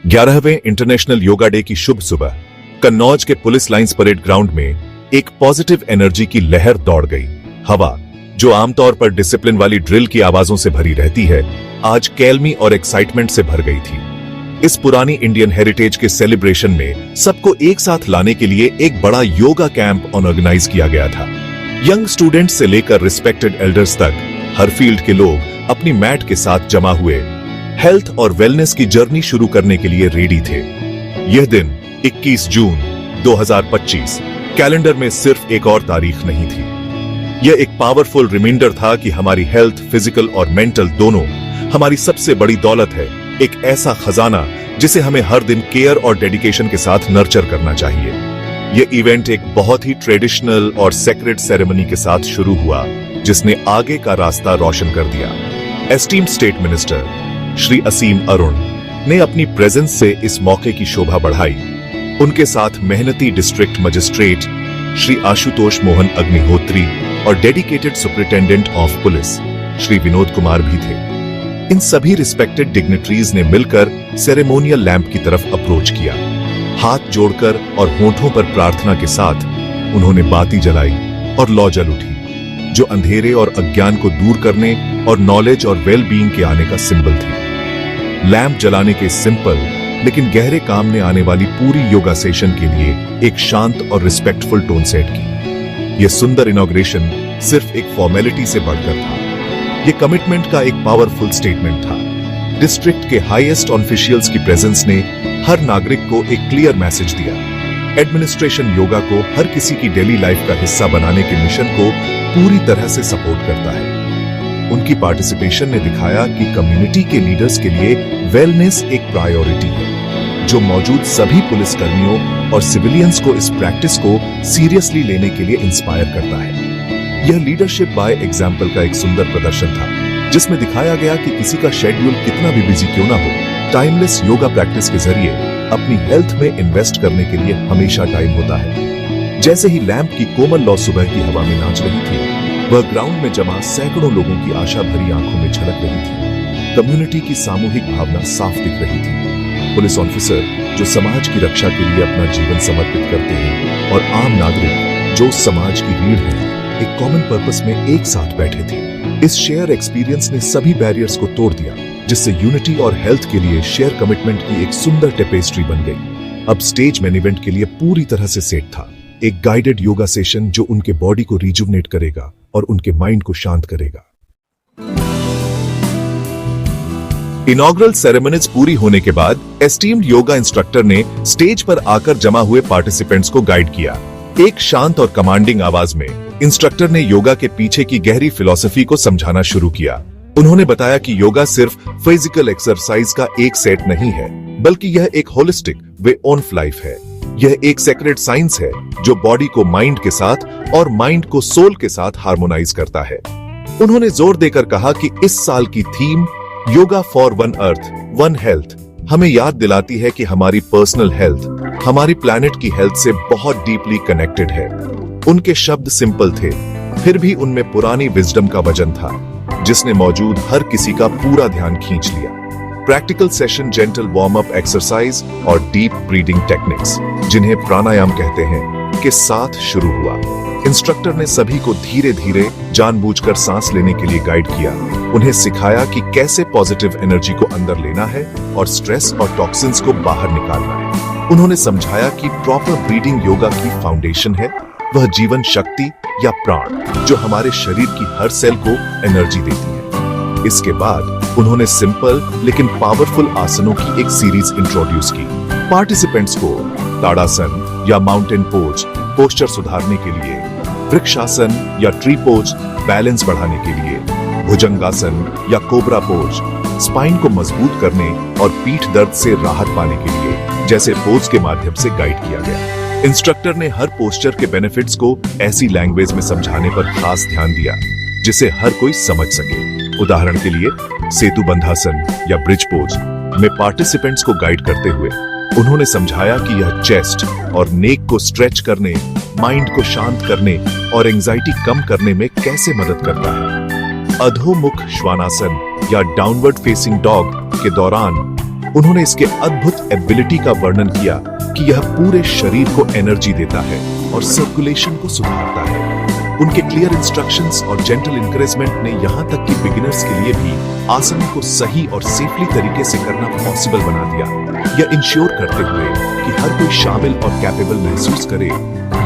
11वें international yoga day की शुभ सुबह कन्नौज के पुलिस लाइंस परेड ग्राउंड में एक पॉजिटिव एनर्जी की लहर दौड़ गई। हवा, जो आमतौर पर डिसिप्लिन वाली ड्रिल की आवाजों से भरी रहती है, आज कैल्मी और एक्साइटमेंट से भर गई थी। इस पुरानी इंडियन हेरिटेज के सेलिब्रेशन में सबको एक साथ लाने के लिए एक बड़ा योगा कैंप ऑर्गेनाइज किया गया था। यंग स्टूडेंट्स से लेकर रिस्पेक्टेड एल्डर्स तक हर फील्ड के लोग अपनी मैट के साथ जमा हुए हेल्थ और वेलनेस की जर्नी शुरू करने के लिए रेडी थे। यह दिन 21 जून 2025 कैलेंडर में सिर्फ एक और तारीख नहीं थी। यह एक पावरफुल रिमाइंडर था कि हमारी हेल्थ, फिजिकल और मेंटल दोनों हमारी सबसे बड़ी दौलत है, एक ऐसा खजाना जिसे हमें हर दिन केयर और डेडिकेशन के साथ नर्चर करना चाहिए। यह इवेंट एक बहुत ही ट्रेडिशनल और सेक्रेड सेरेमनी के साथ शुरू हुआ, जिसने आगे का रास्ता रोशन कर दिया। एस्टीम्ड स्टेट मिनिस्टर श्री असीम अरुण ने अपनी प्रेजेंस से इस मौके की शोभा बढ़ाई। उनके साथ मेहनती डिस्ट्रिक्ट मजिस्ट्रेट श्री आशुतोष मोहन अग्निहोत्री और dedicated superintendent of police Shri Vinod Kumar भी थे। इन सभी रिस्पेक्टेड डिग्निटरीज ने मिलकर सेरेमोनियल लैंप की तरफ अप्रोच किया। हाथ जोड़कर और होठों पर प्रार्थना के साथ उन्होंने बाती जलाई और लौ जल उठी, जो अंधेरे और अज्ञान को दूर करने और नॉलेज और वेल बीइंग के आने का सिंबल थी। लैंप जलाने के सिंपल लेकिन गहरे काम ने आने वाली पूरी योगा सेशन के लिए एक शांत और रिस्पेक्टफुल टोन सेट की। यह सुंदर इनॉग्रेशन सिर्फ एक फॉर्मेलिटी से बढ़कर था। यह कमिटमेंट का एक पावरफुल स्टेटमेंट था। डिस्ट्रिक्ट के हाईएस्ट ऑफिशियल्स की प्रेजेंस ने हर नागरिक को एक क्लियर मैसेज दिया। एडमिनिस्ट्रेशन योगा को हर किसी की डेली लाइफ का हिस्सा बनाने के मिशन को पूरी तरह से सपोर्ट करता है। उनकी पार्टिसिपेशन ने दिखाया कि कम्युनिटी के लीडर्स के लिए वेलनेस एक प्रायोरिटी है, जो मौजूद सभी पुलिसकर्मियों और सिविलियंस को इस प्रैक्टिस को सीरियसली लेने के लिए इंस्पायर करता है। यह लीडरशिप बाय एग्जाम्पल का एक सुंदर प्रदर्शन था, जिसमें दिखाया गया कि किसी का शेड्यूल कितना भी बिजी क्यों ना हो, टाइमलेस योगा प्रैक्टिस के जरिए अपनी हेल्थ में इन्वेस्ट करने के लिए हमेशा टाइम होता है। जैसे ही लैंप की कोमल लौ सुबह की हवा में नाच रही थी, वह ग्राउंड में जमा सैकड़ों लोगों की आशा भरी आंखों में झलक रही थी। कम्युनिटी की सामूहिक भावना साफ दिख रही थी। पुलिस ऑफिसर जो समाज की रक्षा के लिए अपना जीवन समर्पित करते हैं और आम नागरिक जो समाज की रीढ़ है, एक कॉमन पर्पस में एक साथ बैठे थे। इस शेयर एक्सपीरियंस ने सभी बैरियर्स को तोड़ दिया, जिससे यूनिटी और हेल्थ के लिए शेयर कमिटमेंट की एक सुंदर टेपेस्ट्री बन गई। अब स्टेज मेन इवेंट के लिए पूरी तरह से सेट था। एक गाइडेड योगा सेशन जो उनके बॉडी को रिजुवनेट करेगा और उनके माइंड को शांत करेगा। इनॉग्रल सेरेमनीज पूरी होने के बाद एस्टीम्ड योगा इंस्ट्रक्टर ने स्टेज पर आकर जमा हुए पार्टिसिपेंट्स को गाइड किया। एक शांत और कमांडिंग आवाज में इंस्ट्रक्टर ने योगा के पीछे की गहरी फिलॉसफी को समझाना शुरू किया। उन्होंने बताया कि योगा सिर्फ फिजिकल एक्सरसाइज का एक सेट नहीं है, बल्कि यह एक होलिस्टिक वे ऑफ लाइफ है। यह एक सेक्रेड साइंस है जो बॉडी को माइंड के साथ और माइंड को सोल के साथ हार्मोनाइज करता है। उन्होंने जोर देकर कहा कि इस साल की theme yoga for one earth one health हमें याद दिलाती है कि हमारी पर्सनल हेल्थ हमारी प्लैनेट की हेल्थ से बहुत डीपली कनेक्टेड है। उनके शब्द सिंपल थे, फिर भी उनमें पुरानी विजडम का वजन था, जिसने मौजूद हर किसी का पूरा ध्यान खींच लिया। Practical session, gentle warm up exercise और डीप ब्रीदिंग टेक्निक्स, जिन्हें प्राणायाम कहते हैं, के साथ शुरू हुआ। इंस्ट्रक्टर ने सभी को धीरे धीरे जानबूझकर सांस लेने के लिए गाइड किया। उन्हें सिखाया कि कैसे पॉजिटिव एनर्जी को अंदर लेना है और स्ट्रेस और टॉक्सिन्स को बाहर निकालना है। उन्होंने समझाया कि प्रॉपर ब्रीदिंग योगा की फाउंडेशन है, वह जीवन शक्ति या प्राण जो हमारे शरीर की हर सेल को एनर्जी देती है। इसके बाद उन्होंने सिंपल लेकिन पावरफुल आसनों की एक सीरीज इंट्रोड्यूस की। पार्टिसिपेंट्स को ताड़ासन या माउंटेन पोज पोस्चर सुधारने के लिए, वृक्षासन या ट्री पोज बैलेंस बढ़ाने के लिए, भुजंगासन या कोबरा पोज स्पाइन को मजबूत करने और पीठ दर्द से राहत पाने के लिए जैसे पोज के माध्यम से गाइड किया गया। इंस्ट्रक्टर ने हर पोस्चर के बेनिफिट्स को ऐसी लैंग्वेज में समझाने पर खास ध्यान दिया जिसे हर कोई समझ सके। उदाहरण के लिए सेतु बंधासन या ब्रिज पोज में पार्टिसिपेंट्स को गाइड करते हुए उन्होंने समझाया कि यह चेस्ट और नेक को स्ट्रेच करने, माइंड को शांत करने और एंजाइटी कम करने में कैसे मदद करता है। अधोमुख श्वानासन या डाउनवर्ड फेसिंग डॉग के दौरान उन्होंने इसके अद्भुत एबिलिटी का वर्णन किया कि यह पूरे शरीर को एनर्जी देता है और सर्कुलेशन को सुधारता है। उनके क्लियर इंस्ट्रक्शंस और जेंटल इंकरेजमेंट ने यहां तक कि बिगिनर्स के लिए भी आसन को सही और सेफली तरीके से करना पॉसिबल बना दिया। यह इंश्योर करते हुए कि हर कोई शामिल और कैपेबल महसूस करे,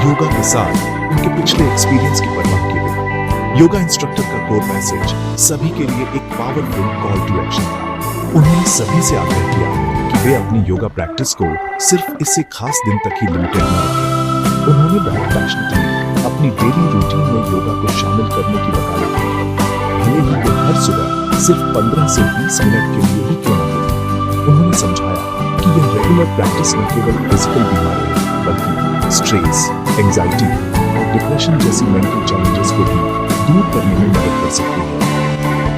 योगा के साथ उनके पिछले एक्सपीरियंस की परवाह किए। योगा इंस्ट्रक्टर का कोर मैसेज सभी के लिए एक पावरफुल कॉल टू एक्शन था। उन्होंने सभी से आग्रह किया कि वे अपनी योगा प्रैक्टिस को सिर्फ इस खास दिन तक ही लिमिटेड न रखें। उन्होंने बहुत पैशनेटली अपनी डेली रूटीन में योगा को शामिल करने की वकालत की, भले ही वे हर सुबह सिर्फ 15 से 20 मिनट के लिए ही क्यों न हो। उन्होंने समझाया कि यह रेगुलर प्रैक्टिस न केवल फिजिकल बीमारियों बल्कि स्ट्रेस, एंजाइटी और डिप्रेशन जैसी मेंटल चैलेंजेस को भी दूर करने में मदद कर सकती है।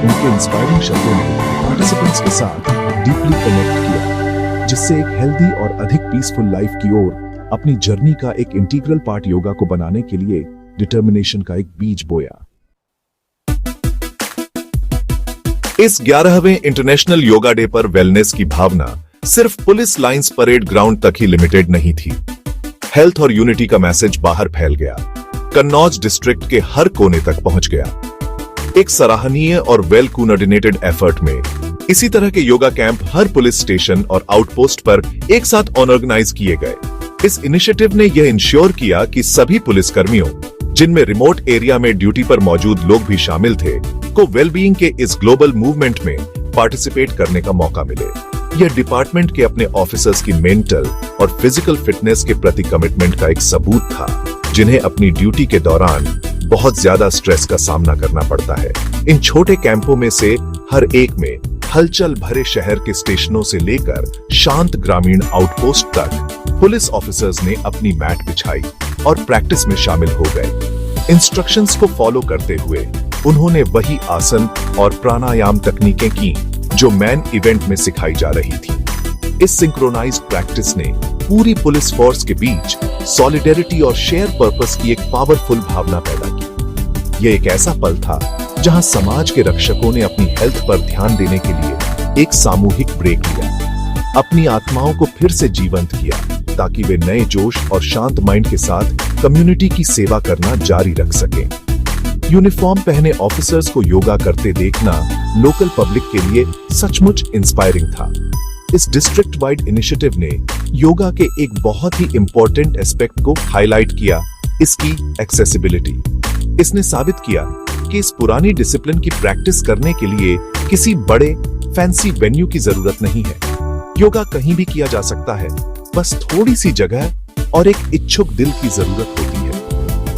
उनके इंस्पायरिंग शब्दों ने पार्टिसिपेंट्स के साथ डीपली कनेक्ट किया, जिससे एक हेल्दी और अधिक पीसफुल लाइफ की ओर अपनी जर्नी का एक इंटीग्रल पार्ट योगा को बनाने के लिए डिटर्मिनेशन का एक बीज बोया। इस 11वें इंटरनेशनल योगा डे पर वेलनेस की भावना सिर्फ पुलिस लाइंस परेड ग्राउंड तक ही लिमिटेड नहीं थी। हेल्थ और यूनिटी का मैसेज बाहर फैल गया, कन्नौज डिस्ट्रिक्ट के हर कोने तक पहुंच गया। एक सराहनीय और वेल कोऑर्डिनेटेड एफर्ट में इसी तरह के योगा कैंप हर पुलिस स्टेशन और आउटपोस्ट पर एक साथ ऑर्गेनाइज किए गए। इस इनिशिएटिव ने यह इंश्योर किया कि सभी पुलिसकर्मियों, जिनमें रिमोट एरिया में ड्यूटी पर मौजूद लोग भी शामिल थे, को वेलबीइंग के इस ग्लोबल मूवमेंट में पार्टिसिपेट करने का मौका मिले। यह डिपार्टमेंट के अपने ऑफिसर्स की मेंटल और फिजिकल फिटनेस के प्रति कमिटमेंट का एक सबूत था, जिन्हें अपनी ड्यूटी के दौरान बहुत ज्यादा स्ट्रेस का सामना करना पड़ता है। इन छोटे कैंपों में से हर एक में हलचल भरे शहर के स्टेशनों से लेकर शांत ग्रामीण आउटपोस्ट तक पुलिस ऑफिसर्स ने अपनी मैट बिछाई और प्रैक्टिस में शामिल हो गए। इंस्ट्रक्शंस को फॉलो करते हुए उन्होंने वही आसन और प्राणायाम तकनीकें की जो मेन इवेंट में सिखाई जा रही थी। इस सिंक्रोनाइज्ड प्रैक्टिस ने पूरी पुलिस फोर्स के बीच सॉलिडेरिटी और शेयर पर्पस की एक पावरफुल भावना पैदा की। यह एक ऐसा पल था जहां समाज के रक्षकों ने अपनी हेल्थ पर ध्यान देने के लिए एक सामूहिक ब्रेक लिया, अपनी आत्माओं को फिर से जीवंत किया ताकि वे नए जोश और शांत माइंड के साथ कम्युनिटी की सेवा करना जारी रख सकें। यूनिफॉर्म पहने ऑफिसर्स को योगा करते देखना लोकल पब्लिक के लिए सचमुच इंस्पायरिंग था। इस डिस्ट्रिक्ट वाइड इनिशिएटिव ने योगा के एक बहुत ही इंपॉर्टेंट एस्पेक्ट को हाईलाइट किया, इसकी एक्सेसिबिलिटी। इसने साबित किया कि इस पुरानी डिसिप्लिन की प्रैक्टिस करने के लिए किसी बड़े फैंसी वेन्यू की जरूरत नहीं है। योगा कहीं भी किया जा सकता है, बस थोड़ी सी जगह और एक इच्छुक दिल की जरूरत होती है।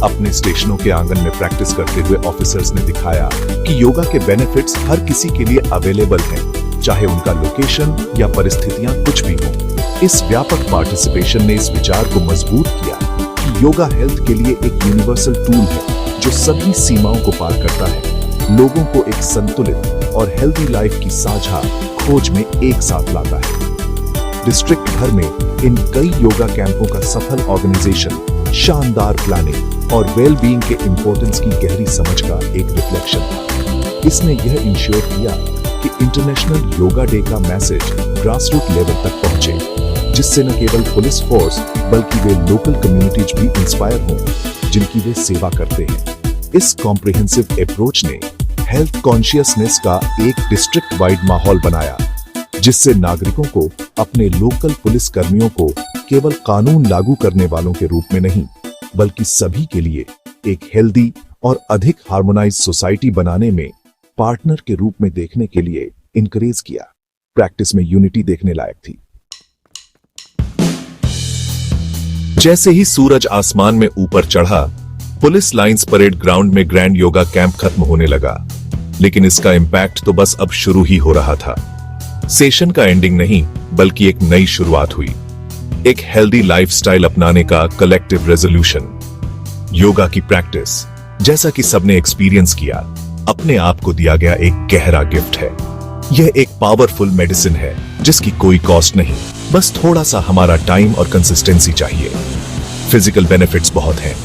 अपने स्टेशनों के आंगन में प्रैक्टिस करते हुए ऑफिसर्स ने दिखाया कि योगा के बेनिफिट्स हर किसी के लिए अवेलेबल हैं, चाहे उनका लोकेशन या परिस्थितियां कुछ भी हो। इस व्यापक पार्टिसिपेशन ने इस विचार को मजबूत किया कि योगा हेल्थ के लिए एक यूनिवर्सल टूल है जो सभी सीमाओं को पार करता है, लोगों को एक संतुलित और हेल्दी लाइफ की साझा खोज में एक साथ लाता है। डिस्ट्रिक्ट भर में इन कई योगा कैंपों का सफल ऑर्गेनाइजेशन, शानदार प्लानिंग और वेलबीइंग के इंपॉर्टेंस की गहरी समझ का एक रिफ्लेक्शन था। इसने यह इंश्योर किया कि इंटरनेशनल योगा डे का मैसेज ग्रासरूट लेवल तक पहुंचे, जिससे न केवल पुलिस फोर्स बल्कि वे लोकल कम्युनिटीज भी इंस्पायर हों जिनकी वे सेवा करते हैं। इस कॉम्प्रिहेंसिव अप्रोच ने हेल्थ कॉन्शियसनेस का एक डिस्ट्रिक्ट वाइड माहौल बनाया, जिससे नागरिकों को अपने लोकल पुलिस कर्मियों को केवल कानून लागू करने वालों के रूप में नहीं, बल्कि सभी के लिए एक हेल्दी और अधिक हार्मोनाइज्ड सोसाइटी बनाने में पार्टनर के रूप में देखने के लिए इनकरेज किया। प्रैक्टिस में यूनिटी देखने लायक थी। जैसे ही सूरज आसमान में ऊपर चढ़ा, पुलिस लाइंस परेड ग्राउंड में ग्रैंड योगा कैंप खत्म होने लगा, लेकिन इसका इंपैक्ट तो बस अब शुरू ही हो रहा था। सेशन का एंडिंग नहीं, बल्कि एक नई शुरुआत हुई, एक हेल्दी लाइफस्टाइल अपनाने का कलेक्टिव रेजोल्यूशन। योगा की प्रैक्टिस, जैसा कि सबने एक्सपीरियंस किया, अपने आप को दिया गया एक गहरा गिफ्ट है। यह एक पावरफुल मेडिसिन है जिसकी कोई कॉस्ट नहीं, बस थोड़ा सा हमारा टाइम और कंसिस्टेंसी चाहिए। फिजिकल बेनिफिट्स बहुत हैं।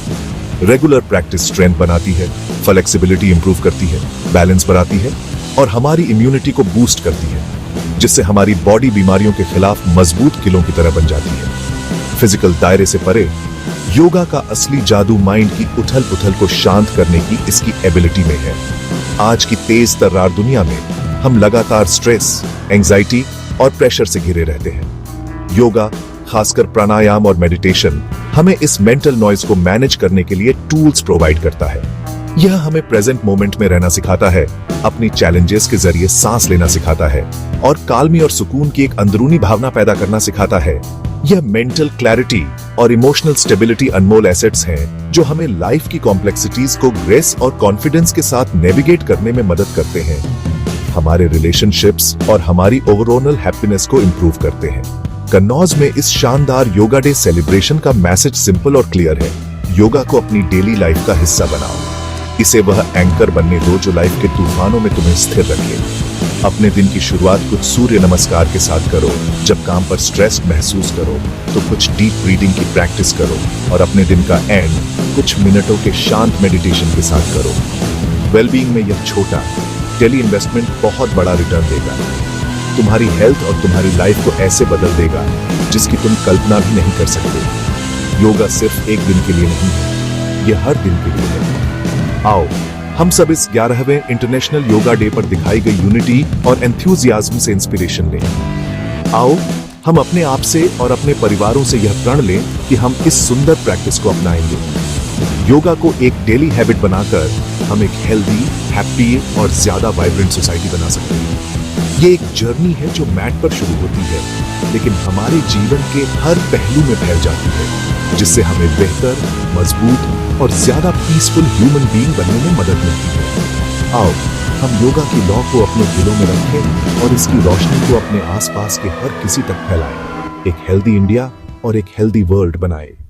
रेगुलर प्रैक्टिस स्ट्रेंथ बनाती है, फ्लेक्सिबिलिटी इंप्रूव करती है, बैलेंस बढ़ाती है और हमारी इम्यूनिटी को बूस्ट करती है। जिससे हमारी बॉडी बीमारियों के खिलाफ मजबूत किलों की तरह बन जाती है। फिजिकल दायरे से परे योगा का असली जादू माइंड की उथल पुथल को शांत करने की इसकी एबिलिटी में है। आज की तेज तर्रार दुनिया में हम लगातार स्ट्रेस, एंजाइटी और प्रेशर से घिरे रहते हैं। योगा, खासकर प्राणायाम और मेडिटेशन, हमें इस मेंटल नॉइज को मैनेज करने के लिए टूल्स प्रोवाइड करता है। यह हमें प्रेजेंट मोमेंट में रहना सिखाता है, अपनी चैलेंजेस के जरिए सांस लेना सिखाता है और काल्मी और सुकून की एक अंदरूनी भावना पैदा करना सिखाता है। यह मेंटल क्लैरिटी और इमोशनल स्टेबिलिटी अनमोल एसेट्स हैं जो हमें लाइफ की कॉम्प्लेक्सिटीज को ग्रेस और कॉन्फिडेंस के साथ नेविगेट करने में मदद करते हैं, हमारे रिलेशनशिप्स और हमारी ओवरऑल हैप्पीनेस को इंप्रूव करते हैं। कन्नौज में इस शानदार योगा डे सेलिब्रेशन का मैसेज सिंपल और क्लियर है। योगा को अपनी डेली लाइफ का हिस्सा बनाओ। इसे वह एंकर बनने दो जो लाइफ के तूफानों में तुम्हें स्थिर रखे। अपने दिन की शुरुआत कुछ सूर्य नमस्कार के साथ करो। जब काम पर स्ट्रेस महसूस करो तो कुछ डीप ब्रीदिंग की प्रैक्टिस करो और अपने दिन का एंड कुछ मिनटों के शांत मेडिटेशन के साथ करो। वेलबींग में यह छोटा डेली इन्वेस्टमेंट बहुत बड़ा रिटर्न देगा। तुम्हारी हेल्थ और तुम्हारी लाइफ को ऐसे बदल देगा जिसकी तुम कल्पना भी नहीं कर सकते। योगा सिर्फ एक दिन के लिए नहीं है, यह हर दिन के लिए है। आओ हम सब इस 11वें इंटरनेशनल योगा डे पर दिखाई गई यूनिटी और एंथुसियाज्म से इंस्पिरेशन लें। आओ हम अपने आप से और अपने परिवारों से यह प्रण लें कि हम इस सुंदर प्रैक्टिस को अपनाएंगे। योगा को एक डेली हैबिट बनाकर हम एक हेल्दी, हैप्पी और ज्यादा वाइब्रेंट सोसाइटी बना सकते हैं। ये एक जर्नी है जो मैट पर शुरू होती है लेकिन हमारे जीवन के हर पहलू में फैल जाती है, जिससे हमें बेहतर, मजबूत और ज्यादा पीसफुल ह्यूमन बीइंग बनने में मदद मिलती है। आओ हम योगा की लॉ को अपने दिलों में रखें और इसकी रोशनी को अपने आसपास के हर किसी तक फैलाएं। एक हेल्दी इंडिया और एक हेल्दी वर्ल्ड बनाएं।